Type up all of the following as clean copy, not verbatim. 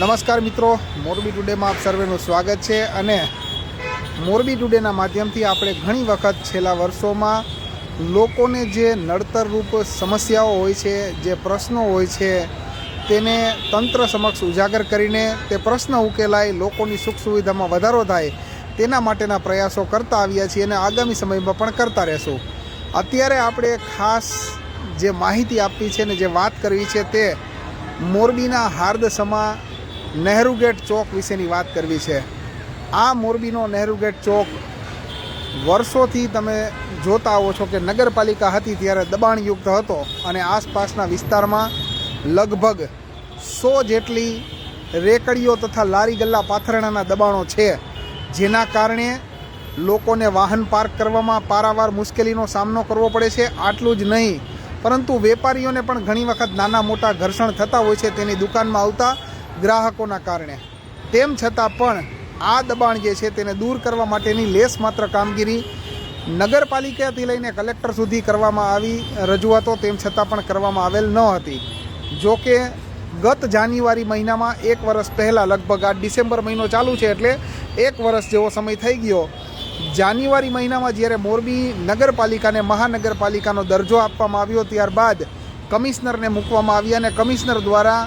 નમસ્કાર મિત્રો, મોરબી ટુડેમાં આપ સર્વેનું સ્વાગત છે। અને મોરબી ટુડેના માધ્યમથી આપણે ઘણી વખત છેલ્લા વર્ષોમાં લોકોને જે નડતરરૂપ સમસ્યાઓ હોય છે, જે પ્રશ્નો હોય છે, તેને તંત્ર સમક્ષ ઉજાગર કરીને તે પ્રશ્ન ઉકેલાય, લોકોની સુખ સુવિધામાં વધારો થાય તેના માટેના પ્રયાસો કરતા આવ્યા છીએ અને આગામી સમયમાં પણ કરતા રહેશું। અત્યારે આપણે ખાસ જે માહિતી આપવી છે ને જે વાત કરવી છે તે મોરબીના હાર્દસમા નહેરુ ગેટ ચોક વિશેની વાત કરવી છે। આ મોરબીનો નહેરુ ગેટ ચોક વર્ષોથી તમે જોતા આવો છો કે નગરપાલિકા હતી ત્યારે દબાણયુક્ત હતો અને આસપાસના વિસ્તારમાં લગભગ 100 જેટલી રેકડીઓ તથા લારી ગલ્લા પાથરણાના દબાણો છે, જેના કારણે લોકોને વાહન પાર્ક કરવામાં પારાવાર મુશ્કેલીનો સામનો કરવો પડે છે। આટલું જ નહીં, પરંતુ વેપારીઓને પણ ઘણી વખત નાના મોટા ઘર્ષણ થતા હોય છે તેની દુકાનમાં આવતા ગ્રાહકોના કારણે। તેમ છતાં પણ આ દબાણ જે છે તેને દૂર કરવા માટેની લેસ માત્ર કામગીરી નગરપાલિકાથી લઈને કલેક્ટર સુધી કરવામાં આવી રજૂઆતો તેમ છતાં પણ કરવામાં આવેલ ન હતી। જો કે ગત જાન્યુઆરી મહિનામાં 1 વર્ષ પહેલાં, લગભગ આ ડિસેમ્બર મહિનો ચાલુ છે એટલે 1 વર્ષ જેવો સમય થઈ ગયો, જાન્યુઆરી મહિનામાં જ્યારે મોરબી નગરપાલિકાને મહાનગરપાલિકાનો દરજ્જો આપવામાં આવ્યો, ત્યારબાદ કમિશનરને મૂકવામાં આવ્યા અને કમિશનર દ્વારા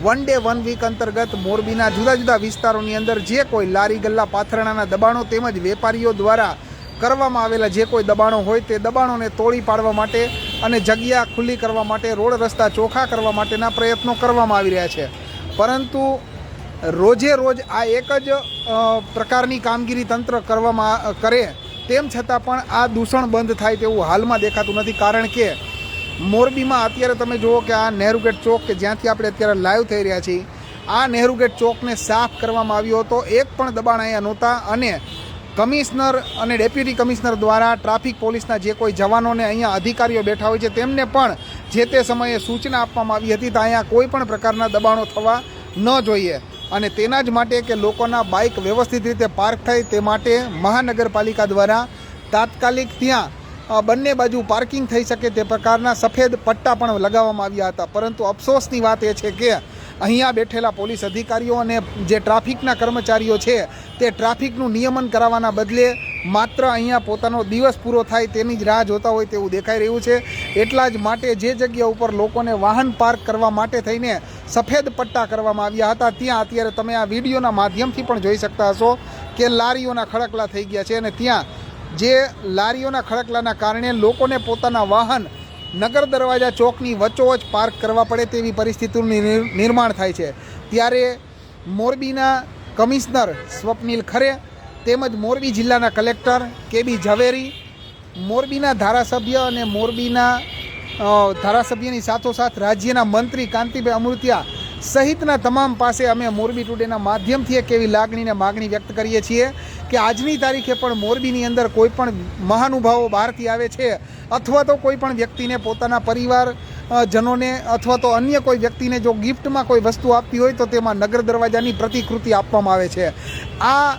1 ડે 1 વીક અંતર્ગત મોરબીના જુદા જુદા વિસ્તારોની અંદર જે કોઈ લારી ગલ્લા પાથરણાના દબાણો તેમજ વેપારીઓ દ્વારા કરવામાં આવેલા જે કોઈ દબાણો હોય તે દબાણોને તોડી પાડવા માટે અને જગ્યા ખુલ્લી કરવા માટે, રોડ રસ્તા ચોખ્ખા કરવા માટેના પ્રયત્નો કરવામાં આવી રહ્યા છે। પરંતુ રોજે રોજ આ એક જ પ્રકારની કામગીરી તંત્ર કરવામાં કરે તેમ છતાં પણ આ દૂષણ બંધ થાય તેવું હાલમાં દેખાતું નથી। કારણ કે મોરબીમાં અત્યારે તમે જુઓ કે આ નહેરુ ગેટ ચોક કે જ્યાંથી આપણે અત્યારે લાઈવ થઈ રહ્યા છીએ, આ નહેરુ ગેટ ચોકને સાફ કરવામાં આવ્યો હતો, એક પણ દબાણ અહીંયા નહોતા અને કમિશનર અને ડેપ્યુટી કમિશનર દ્વારા ટ્રાફિક પોલીસના જે કોઈ જવાનોને અહીંયા અધિકારીઓ બેઠા હોય છે તેમને પણ જે તે સમયે સૂચના આપવામાં આવી હતી કે અહીંયા કોઈ પણ પ્રકારના દબાણો થવા ન જોઈએ અને તેના જ માટે કે લોકોના બાઇક વ્યવસ્થિત રીતે પાર્ક થાય તે માટે મહાનગરપાલિકા દ્વારા તાત્કાલિક ત્યાં બંને બાજુ પાર્કિંગ થઈ શકે તે પ્રકારના સફેદ પટ્ટા પણ લગાવવામાં આવ્યા હતા। પરંતુ અફસોસની વાત એ છે કે અહીંયા બેઠેલા પોલીસ અધિકારીઓ અને જે ટ્રાફિકના કર્મચારીઓ છે તે ટ્રાફિકનું નિયમન કરાવવાના બદલે માત્ર અહીંયા પોતાનો દિવસ પૂરો થાય તેની જ રાહ જોતા હોય તેવું દેખાઈ રહ્યું છે। એટલા જ માટે જે જગ્યા ઉપર લોકોને વાહન પાર્ક કરવા માટે થઈને સફેદ પટ્ટા કરવામાં આવ્યા હતા, ત્યાં અત્યારે તમે આ વિડીયોના માધ્યમથી પણ જોઈ શકતા હશો કે લારીઓના ખડકલા થઈ ગયા છે અને ત્યાં જે લારીઓના ખડકલાના કારણે લોકોને પોતાના વાહન નગર દરવાજા ચોકની વચ્ચોવચ પાર્ક કરવા પડે તેવી પરિસ્થિતિનું નિર્માણ થાય છે। ત્યારે મોરબીના કમિશનર સ્વપ્નિલ ખરે તેમજ મોરબી જિલ્લાના કલેક્ટર કે.બી. ઝવેરી, મોરબીના ધારાસભ્ય અને મોરબીના ધારાસભ્યની સાથોસાથ રાજ્યના મંત્રી કાંતિભાઈ અમૃતિયા સહિતના તમામ પાસે અમે મોરબી ટુડેના માધ્યમથી એક એવી લાગણીને માગણી વ્યક્ત કરીએ છીએ કે આજની તારીખે પણ મોરબીની અંદર કોઈ પણ મહાનુભાવો બહારથી આવે છે અથવા તો કોઈ પણ વ્યક્તિને પોતાના પરિવારજનોને અથવા તો અન્ય કોઈ વ્યક્તિને જો ગિફ્ટમાં કોઈ વસ્તુ આપવી હોય તો તેમાં નગર દરવાજાની પ્રતિકૃતિ આપવામાં આવે છે। આ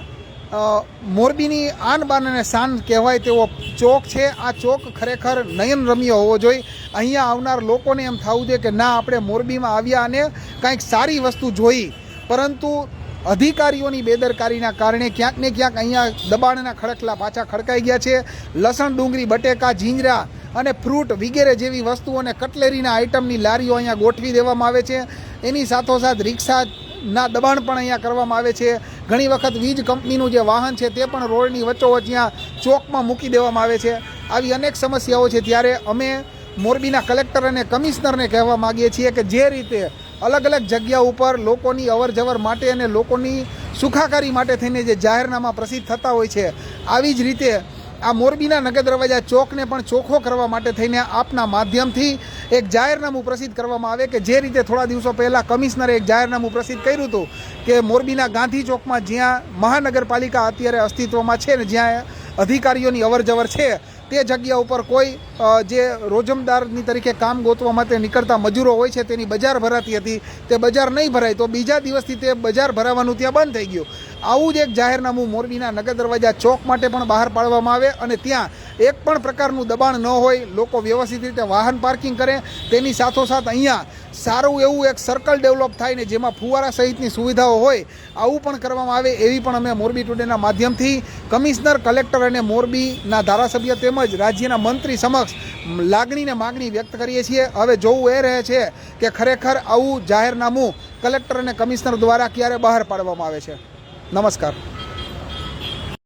મોરબીની આન બાન અને શાન કહેવાય તેવો ચોક છે। આ ચોક ખરેખર નયનરમ્ય હોવો જોઈએ। અહીંયા આવનાર લોકોને એમ થવું જોઈએ કે ના, આપણે મોરબીમાં આવ્યા અને કંઈક સારી વસ્તુ જોઈ, પરંતુ અધિકારીઓની બેદરકારીના કારણે ક્યાંક ને ક્યાંક અહીંયા દબાણના ખડકલા પાછા ખડકાઈ ગયા છે। લસણ, ડુંગળી, બટેકા, જીંજરા અને ફ્રૂટ વગેરે જેવી વસ્તુઓને કટલેરીના આઇટમની લારીઓ અહીંયા ગોઠવી દેવામાં આવે છે। એની સાથોસાથ રિક્ષાના દબાણ પણ અહીંયા કરવામાં આવે છે। ઘણી વખત વીજ કંપનીનું જે વાહન છે તે પણ રોડની વચ્ચોવચ્ચ અહીંયા ચોકમાં મૂકી દેવામાં આવે છે। આવી અનેક સમસ્યાઓ છે। ત્યારે અમે મોરબીના કલેક્ટર અને કમિશનરને કહેવા માગીએ છીએ કે જે રીતે અલગ અલગ જગ્યા ઉપર લોકોની અવરજવર માટે અને લોકોની સુખાકારી માટે થઈને જે જાહેરનામા પ્રસિદ્ધ થતા હોય છે, આવી જ રીતે આ મોરબીના નગર દરવાજા ચોકને પણ ચોખ્ખો કરવા માટે થઈને આપના માધ્યમથી એક જાહેરનામું પ્રસિદ્ધ કરવામાં આવે કે જે રીતે થોડા દિવસો પહેલાં કમિશનરે એક જાહેરનામું પ્રસિદ્ધ કર્યું હતું કે મોરબીના ગાંધી ચોકમાં જ્યાં મહાનગરપાલિકા અત્યારે અસ્તિત્વમાં છે ને જ્યાં અધિકારીઓની અવરજવર છે તે જગ્યા ઉપર કોઈ જે રોજમદારની તરીકે કામ ગોતવા માટે નીકળતા મજૂરો હોય છે તેની બજાર ભરાતી હતી, તે બજાર નહીં ભરાય તો બીજા દિવસથી તે બજાર ભરાવાનું ત્યાં બંધ થઈ ગયું। આવું જ એક જાહેરનામું મોરબીના નગર દરવાજા ચોક માટે પણ બહાર પાડવામાં આવે અને ત્યાં એક પણ પ્રકારનું દબાણ ન હોય, લોકો વ્યવસ્થિત રીતે વાહન પાર્કિંગ કરે, તેની સાથોસાથ અહીંયા સારું એવું એક સર્કલ ડેવલપ થાય ને જેમાં ફુવારા સહિતની સુવિધાઓ હોય, આવું પણ કરવામાં આવે એવી પણ અમે મોરબી ટુડેના માધ્યમથી કમિશનર, કલેક્ટર અને મોરબીના ધારાસભ્ય તેમજ રાજ્યના મંત્રી સમક્ષ લાગણીને માગણી વ્યક્ત કરીએ છીએ. હવે જોવું એ રહે છે કે ખરેખર આવું જાહેરનામું કલેક્ટર અને કમિશનર દ્વારા ક્યારે બહાર પાડવામાં આવે છે. નમસ્કાર.